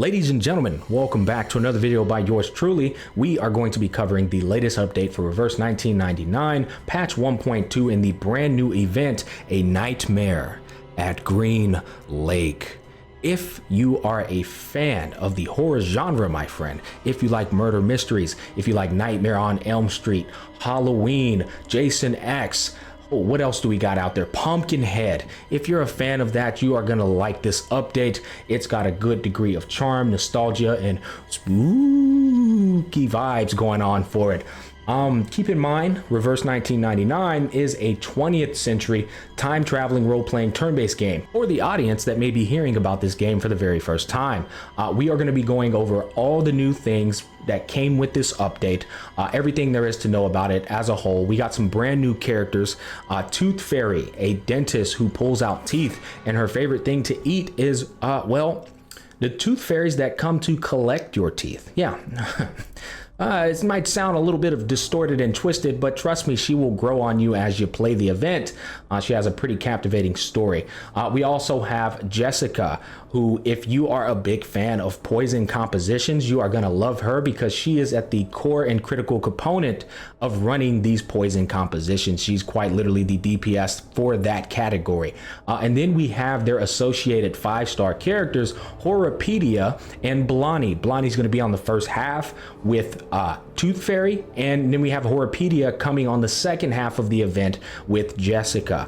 Ladies and gentlemen, welcome back to another video by yours truly. We are going to be covering the latest update for Reverse 1999, patch 1.2 in the brand new event, A Nightmare at Green Lake. If you are a fan of the horror genre, my friend, if you like murder mysteries, if you like Nightmare on Elm Street, Halloween, Jason X, what else do we got out there? Pumpkinhead. If you're a fan of that, you are gonna like this update. It's got a good degree of charm, nostalgia, and spooky vibes going on for it. Keep in mind, Reverse 1999 is a 20th century time-traveling role-playing turn-based game. For the audience that may be hearing about this game for the very first time, we are going to be going over all the new things that came with this update, everything there is to know about it as a whole. We got some brand new characters, Tooth Fairy, a dentist who pulls out teeth, and her favorite thing to eat is, well, the tooth fairies that come to collect your teeth. Yeah. It might sound a little bit of distorted and twisted, but trust me, she will grow on you as you play the event. She has a pretty captivating story. We also have Jessica, who, if you are a big fan of poison compositions, you are going to love her because she is at the core and critical component of running these poison compositions. She's quite literally the DPS for that category. And then we have their associated 5-star characters, Horrorpedia and Blondie. Blondie's going to be on the first half with Tooth Fairy, and then we have Horrorpedia coming on the second half of the event with Jessica.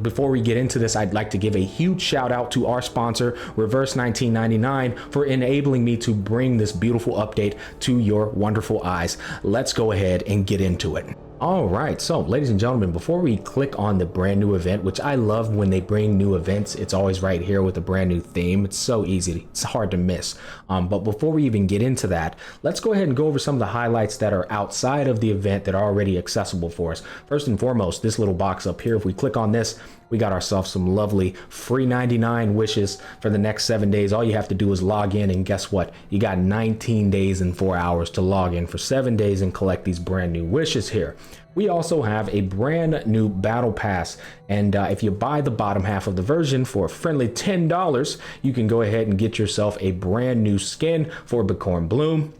Before we get into this, I'd like to give a huge shout out to our sponsor, Reverse 1999, for enabling me to bring this beautiful update to your wonderful eyes. Let's go ahead and get into it. All right, so ladies and gentlemen, before we click on the brand new event, which I love when they bring new events, it's always right here with a brand new theme. It's so easy, it's hard to miss. But before we even get into that, let's go ahead and go over some of the highlights that are outside of the event that are already accessible for us. First and foremost, this little box up here, if we click on this, we got ourselves some lovely free 99 wishes for the next 7 days. All you have to do is log in, and guess what? You got 19 days and 4 hours to log in for 7 days and collect these brand new wishes here. We also have a brand new battle pass, and if you buy the bottom half of the version for a friendly $10, you can go ahead and get yourself a brand new skin for Bicorn Bloom.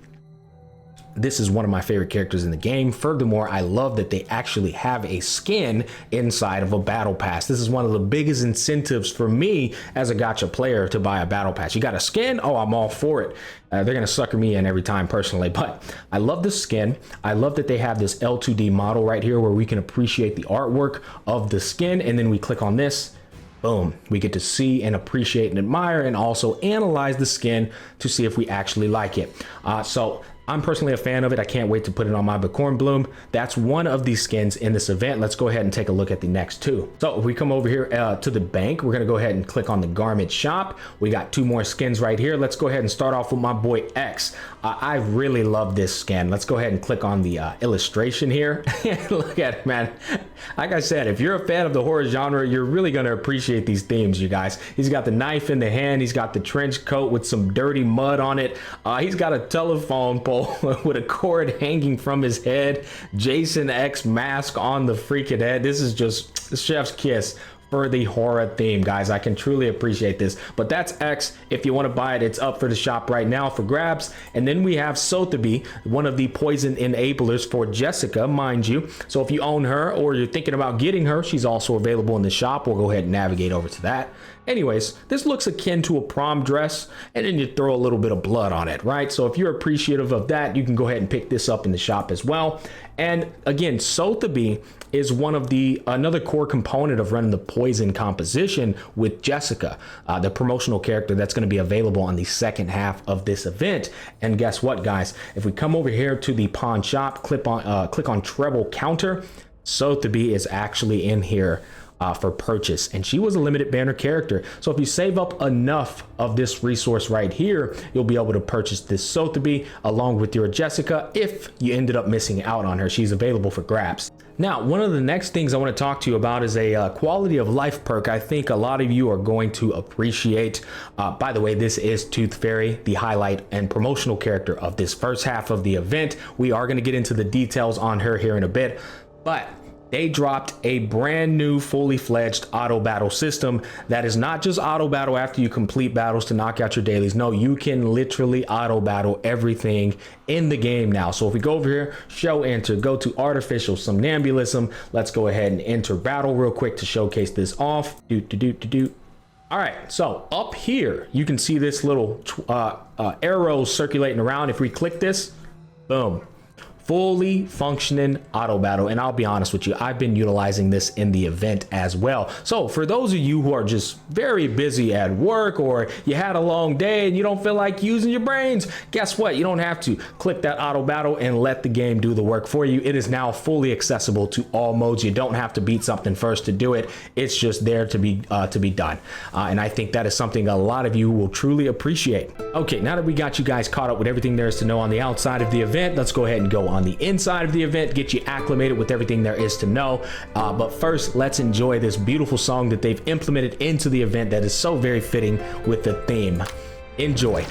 This is one of my favorite characters in the game. Furthermore, I love that they actually have a skin inside of a battle pass. This is one of the biggest incentives for me as a gacha player to buy a battle pass. You got a skin? Oh, I'm all for it. They're gonna sucker me in every time personally, but I love the skin. I love that they have this L2D model right here where we can appreciate the artwork of the skin, and then we click on this. Boom, we get to see and appreciate and admire and also analyze the skin to see if we actually like it. So I'm personally a fan of it. I can't wait to put it on my Bicorn Bloom. That's one of these skins in this event. Let's go ahead and take a look at the next two. So if we come over here to the bank, we're gonna go ahead and click on the garment shop. We got 2 more skins right here. Let's go ahead and start off with my boy X. I really love this skin. Let's go ahead and click on the illustration here. Look at it, man. Like I said, if you're a fan of the horror genre, you're really gonna appreciate these themes, you guys. He's got the knife in the hand. He's got the trench coat with some dirty mud on it. He's got a telephone pole with a cord hanging from his head. Jason X mask on the freaking head. This is just the chef's kiss for the horror theme, guys. I can truly appreciate this. But that's X. If you want to buy it, it's up for the shop right now for grabs. And then we have Sotheby, one of the poison enablers for Jessica, mind you. So if you own her or you're thinking about getting her, she's also available in the shop. We'll go ahead and navigate over to that. Anyways, this looks akin to a prom dress, and then you throw a little bit of blood on it, right? So if you're appreciative of that, you can go ahead and pick this up in the shop as well. And again, Sotheby is one of another core component of running the poison composition with Jessica, the promotional character that's going to be available on the second half of this event. And guess what, guys? If we come over here to the pawn shop, click on treble counter, Sotheby is actually in here for purchase, and she was a limited banner character. So if you save up enough of this resource right here, you'll be able to purchase this Sotheby along with your Jessica if you ended up missing out on her. She's available for grabs. Now, one of the next things I want to talk to you about is a quality of life perk I think a lot of you are going to appreciate. By the way, this is Tooth Fairy, the highlight and promotional character of this first half of the event. We are going to get into the details on her here in a bit, but they dropped a brand new fully fledged auto battle system that is not just auto battle after you complete battles to knock out your dailies. No, you can literally auto battle everything in the game now. So if we go over here, show enter, go to artificial somnambulism. Let's go ahead and enter battle real quick to showcase this off. All right, so up here, you can see this little arrow circulating around. If we click this, boom. Fully functioning auto battle. And I'll be honest with you, I've been utilizing this in the event as well. So for those of you who are just very busy at work, or you had a long day and you don't feel like using your brains, guess what? You don't have to click that auto battle and let the game do the work for you. It is now fully accessible to all modes. You don't have to beat something first to do it. It's just there to be done. And I think that is something a lot of you will truly appreciate. Okay, now that we got you guys caught up with everything there is to know on the outside of the event, let's go ahead and go on the inside of the event, get you acclimated with everything there is to know. But first, let's enjoy this beautiful song that they've implemented into the event that is so very fitting with the theme. Enjoy.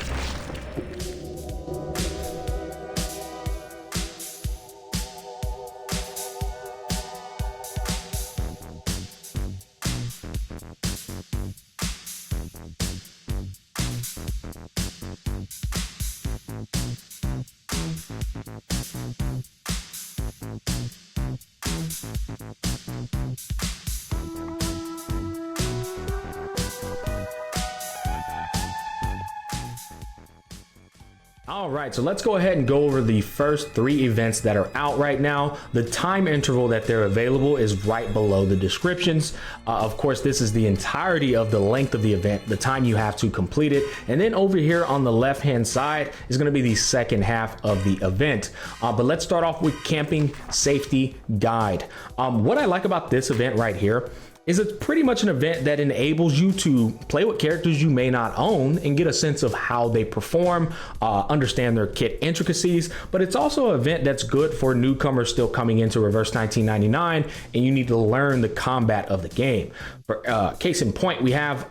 All right, so let's go ahead and go over the first 3 events that are out right now. The time interval that they're available is right below the descriptions. Of course, this is the entirety of the length of the event, the time you have to complete it. And then over here on the left-hand side is going to be the second half of the event. But let's start off with Camping Safety Guide. What I like about this event right here is it's pretty much an event that enables you to play with characters you may not own and get a sense of how they perform, understand their kit intricacies, but it's also an event that's good for newcomers still coming into Reverse 1999, and you need to learn the combat of the game. For case in point, we have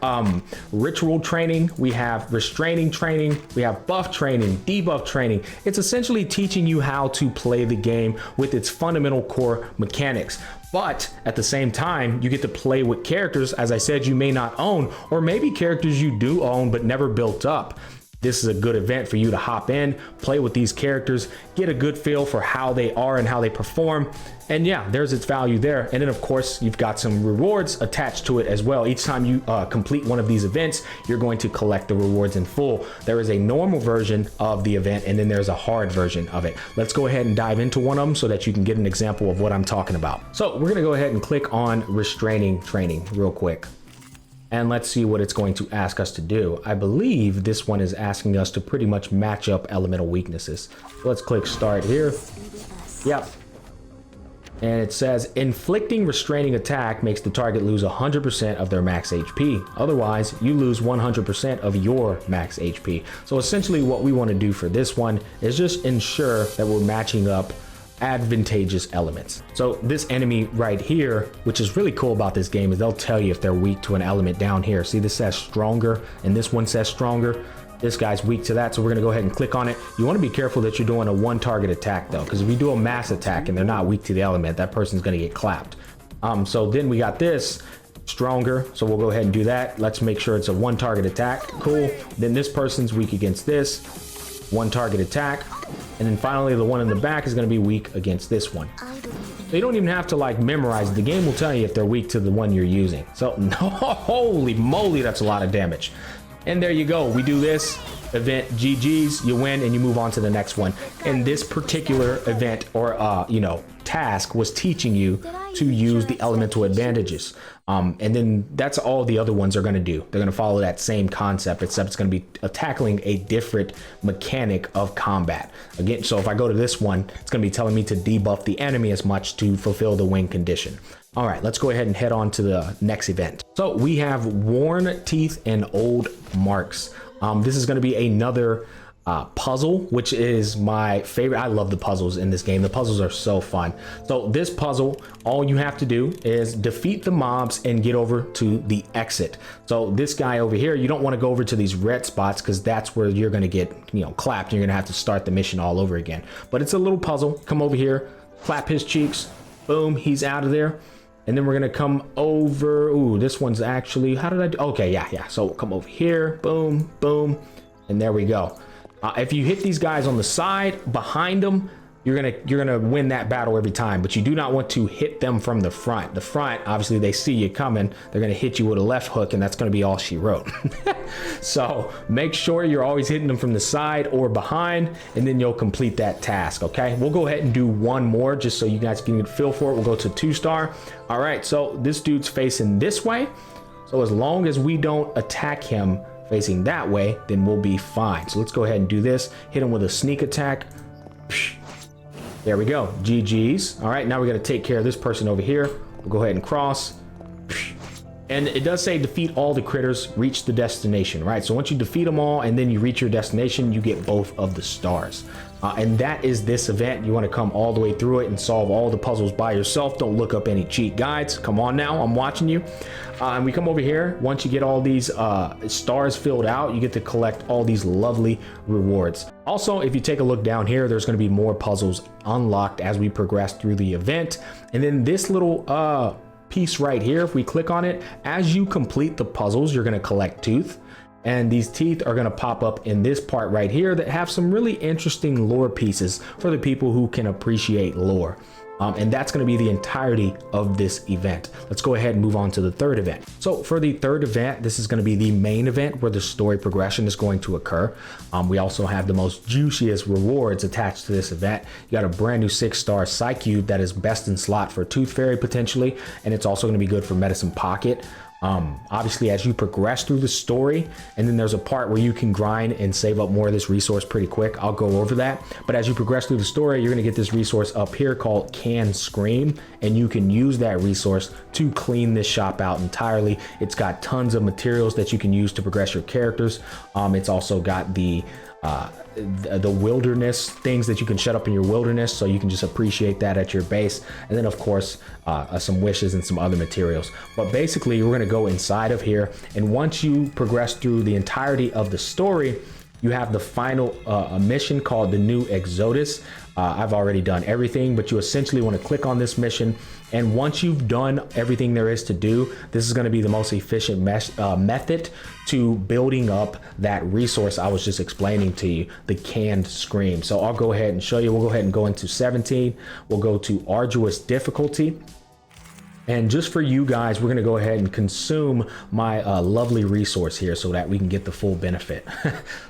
ritual training, we have restraining training, we have buff training, debuff training. It's essentially teaching you how to play the game with its fundamental core mechanics. But at the same time, you get to play with characters, as I said, you may not own, or maybe characters you do own but never built up. This is a good event for you to hop in, play with these characters, get a good feel for how they are and how they perform. And yeah, there's its value there. And then of course, you've got some rewards attached to it as well. Each time you complete one of these events, you're going to collect the rewards in full. There is a normal version of the event, and then there's a hard version of it. Let's go ahead and dive into one of them so that you can get an example of what I'm talking about. So we're gonna go ahead and click on restraining training real quick. And let's see what it's going to ask us to do. I believe this one is asking us to pretty much match up elemental weaknesses. Let's click start here. Yep. And it says inflicting restraining attack makes the target lose 100% of their max HP. Otherwise, you lose 100% of your max HP. So essentially what we want to do for this one is just ensure that we're matching up advantageous elements. So this enemy right here, which is really cool about this game, is they'll tell you if they're weak to an element down here. See, this says stronger and this one says stronger. This guy's weak to that, so we're gonna go ahead and click on it. You want to be careful that you're doing a one target attack though, because if you do a mass attack and they're not weak to the element, that person's gonna get clapped. So then we got this stronger, so we'll go ahead and do that. Let's make sure it's a one target attack. Cool. Then this person's weak against this one target attack, and then finally the one in the back is going to be weak against this one. So you don't even have to like memorize it. The game will tell you if they're weak to the one you're using. So no, holy moly, that's a lot of damage. And there you go. We do this event, GG's, you win, and you move on to the next one. And this particular event or task was teaching you to use the elemental advantages. And then that's all the other ones are going to do. They're going to follow that same concept, except it's going to be tackling a different mechanic of combat. Again, so if I go to this one, it's going to be telling me to debuff the enemy as much to fulfill the win condition. All right, let's go ahead and head on to the next event. So we have worn teeth and old marks. This is going to be another puzzle, which is my favorite. I love the puzzles in this game. The puzzles are so fun. So this puzzle, all you have to do is defeat the mobs and get over to the exit. So this guy over here, you don't want to go over to these red spots because that's where you're going to get, clapped. You're going to have to start the mission all over again. But it's a little puzzle. Come over here, clap his cheeks, Boom, he's out of there. And then we're gonna come over. Ooh, this one's actually, how did I do? Okay, yeah. So we'll come over here, boom, boom, and there we go. If you hit these guys on the side, behind them, you're gonna win that battle every time, but you do not want to hit them from the front. The front, obviously they see you coming, they're gonna hit you with a left hook, and that's gonna be all she wrote. So make sure you're always hitting them from the side or behind, and then you'll complete that task, okay? We'll go ahead and do one more just so you guys can get a feel for it. We'll go to 2-star. All right, so this dude's facing this way. So as long as we don't attack him facing that way, then we'll be fine. So let's go ahead and do this. Hit him with a sneak attack. There we go. GG's. All right, now we got to take care of this person over here. We'll go ahead and cross. And it does say defeat all the critters, reach the destination, right? So once you defeat them all and then you reach your destination, you get both of the stars. And that is this event. You want to come all the way through it and solve all the puzzles by yourself. Don't look up any cheat guides. Come on now, I'm watching you. And we come over here. Once you get all these stars filled out, you get to collect all these lovely rewards. Also, if you take a look down here, there's going to be more puzzles unlocked as we progress through the event. And then this little piece right here, if we click on it, as you complete the puzzles, you're going to collect tooth. And these teeth are going to pop up in this part right here that have some really interesting lore pieces for the people who can appreciate lore. And that's going to be the entirety of this event. Let's go ahead and move on to the third event. So for the third event, this is going to be the main event where the story progression is going to occur. We also have the most juiciest rewards attached to this event. You got a brand new 6-star Psych Cube that is best in slot for Tooth Fairy potentially, and it's also going to be good for Medicine Pocket. Obviously, as you progress through the story, and then there's a part where you can grind and save up more of this resource pretty quick. I'll go over that. But as you progress through the story, you're going to get this resource up here called Can Scream, and you can use that resource to clean this shop out entirely. It's got tons of materials that you can use to progress your characters. It's also got the wilderness things that you can shut up in your wilderness, so you can just appreciate that at your base. And then of course some wishes and some other materials. But basically we're going to go inside of here, and once you progress through the entirety of the story, you have the final mission called the New Exodus. I've already done everything, but you essentially want to click on this mission, and once you've done everything there is to do, this is going to be the most efficient method to building up that resource I was just explaining to you, the Canned Scream. So I'll go ahead and show you. We'll go ahead and go into 17. We'll go to arduous difficulty. And just for you guys, we're going to go ahead and consume my lovely resource here so that we can get the full benefit.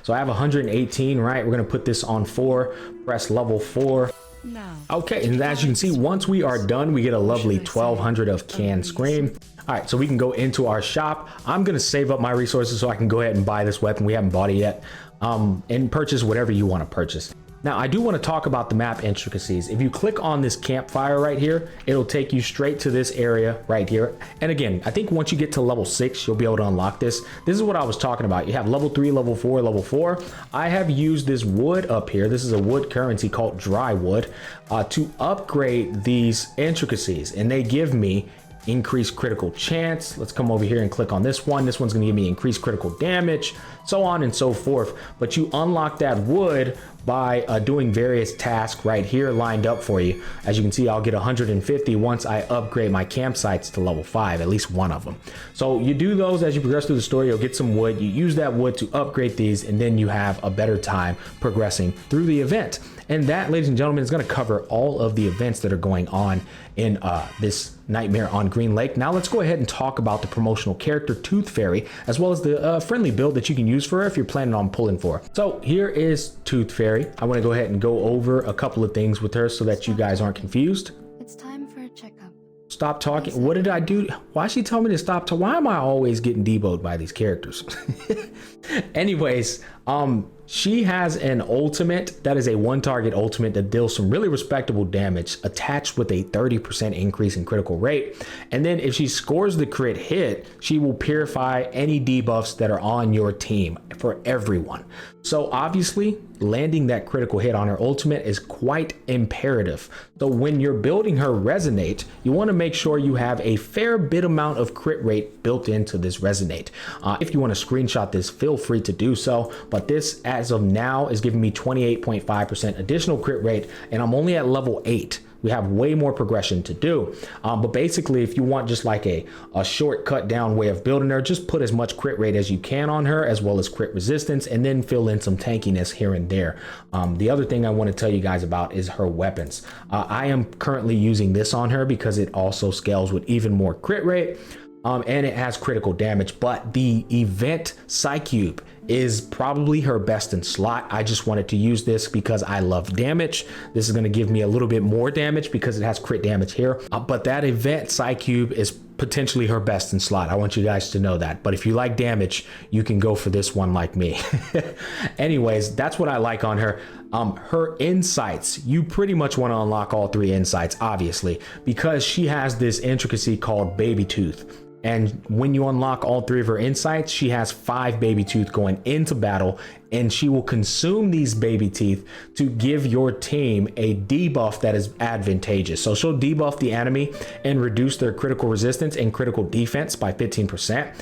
So I have 118, right? We're going to put this on 4, press level 4. No. Okay, and as you can see, once we are done, we get a lovely 1200 of Can Scream. All right, so we can go into our shop. I'm going to save up my resources so I can go ahead and buy this weapon. We haven't bought it yet. And purchase whatever you want to purchase. Now, I do want to talk about the map intricacies. If you click on this campfire right here, it'll take you straight to this area right here. And again, I think once you get to level 6, you'll be able to unlock this. This is what I was talking about. You have level 3, level 4, level 4. I have used this wood up here. This is a wood currency called dry wood to upgrade these intricacies. And they give me increased critical chance. Let's come over here and click on this one. This one's going to give me increased critical damage, so on and so forth. But you unlock that wood by doing various tasks right here lined up for you. As you can see, I'll get 150 once I upgrade my campsites to level 5, at least one of them. So you do those as you progress through the story. You'll get some wood. You use that wood to upgrade these, and then you have a better time progressing through the event. And that, ladies and gentlemen, is going to cover all of the events that are going on in this Nightmare on Green Lake. Now let's go ahead and talk about the promotional character Tooth Fairy, as well as the friendly build that you can use for her if you're planning on pulling for her. So here is Tooth Fairy. I want to go ahead and go over a couple of things with her so that you guys aren't confused. It's time for a checkup. Stop talking. What did I do? Why she tell me to stop? Why am I always getting deboed by these characters? Anyways, she has an ultimate that is a one target ultimate that deals some really respectable damage attached with a 30% increase in critical rate. And then if she scores the crit hit, she will purify any debuffs that are on your team for everyone. So obviously landing that critical hit on her ultimate is quite imperative. So when you're building her resonate, you want to make sure you have a fair bit amount of crit rate built into this resonate. If you want to screenshot this, feel feel free to do so. But this, as of now, is giving me 28.5% additional crit rate, and I'm only at level 8. We have way more progression to do. But basically, if you want just like a shortcut down way of building her, just put as much crit rate as you can on her, as well as crit resistance, and then fill in some tankiness here and there. The other thing I want to tell you guys about is her weapons. I am currently using this on her because it also scales with even more crit rate. And it has critical damage, but the event Psycube is probably her best in slot. I just wanted to use this because I love damage. This is going to give me a little bit more damage because it has crit damage here. But that event Psycube is potentially her best in slot. I want you guys to know that. But if you like damage, you can go for this one like me. Anyways, that's what I like on her. Her insights, you pretty much want to unlock all 3 insights, obviously, because she has this intricacy called Baby Tooth. And when you unlock all 3 of her insights, she has 5 baby tooth going into battle, and she will consume these baby teeth to give your team a debuff that is advantageous. So she'll debuff the enemy and reduce their critical resistance and critical defense by 15%.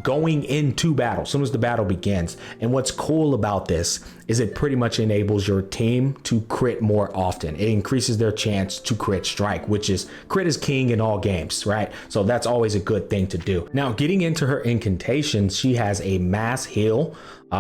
Going into battle, as soon as the battle begins. And what's cool about this is it pretty much enables your team to crit more often. It increases their chance to crit strike, which is crit is king in all games, right? So that's always a good thing to do. Now, getting into her incantations, she has a mass heal,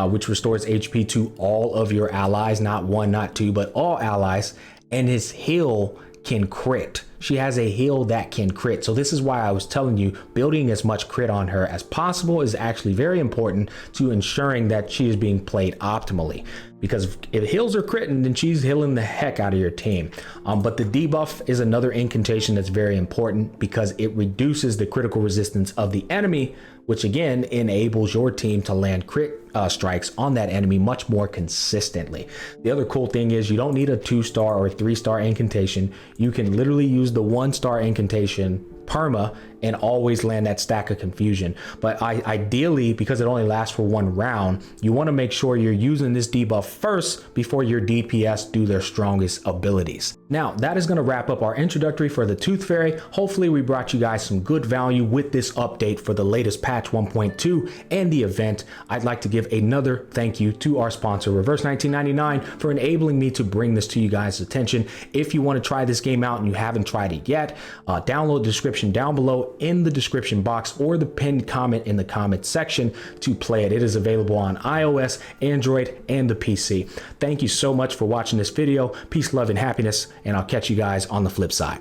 which restores HP to all of your allies, not 1, not 2, but all allies. And his heal can crit. She has a heal that can crit. So this is why I was telling you, building as much crit on her as possible is actually very important to ensuring that she is being played optimally. Because if heals are critting, then she's healing the heck out of your team. But the debuff is another incantation that's very important because it reduces the critical resistance of the enemy, which again enables your team to land crit strikes on that enemy much more consistently. The other cool thing is you don't need a 2-star or 3-star incantation. You can literally use the 1-star incantation perma and always land that stack of confusion. But ideally, because it only lasts for 1 round, you want to make sure you're using this debuff first before your DPS do their strongest abilities. Now, that is going to wrap up our introductory for the Tooth Fairy. Hopefully we brought you guys some good value with this update for the latest patch 1.2 and the event. I'd like to give another thank you to our sponsor, Reverse 1999, for enabling me to bring this to you guys' attention. If you want to try this game out and you haven't tried it yet, download the description down below in the description box or the pinned comment in the comment section to play it. It is available on iOS, Android, and the PC. Thank you so much for watching this video. Peace, love, and happiness, and I'll catch you guys on the flip side.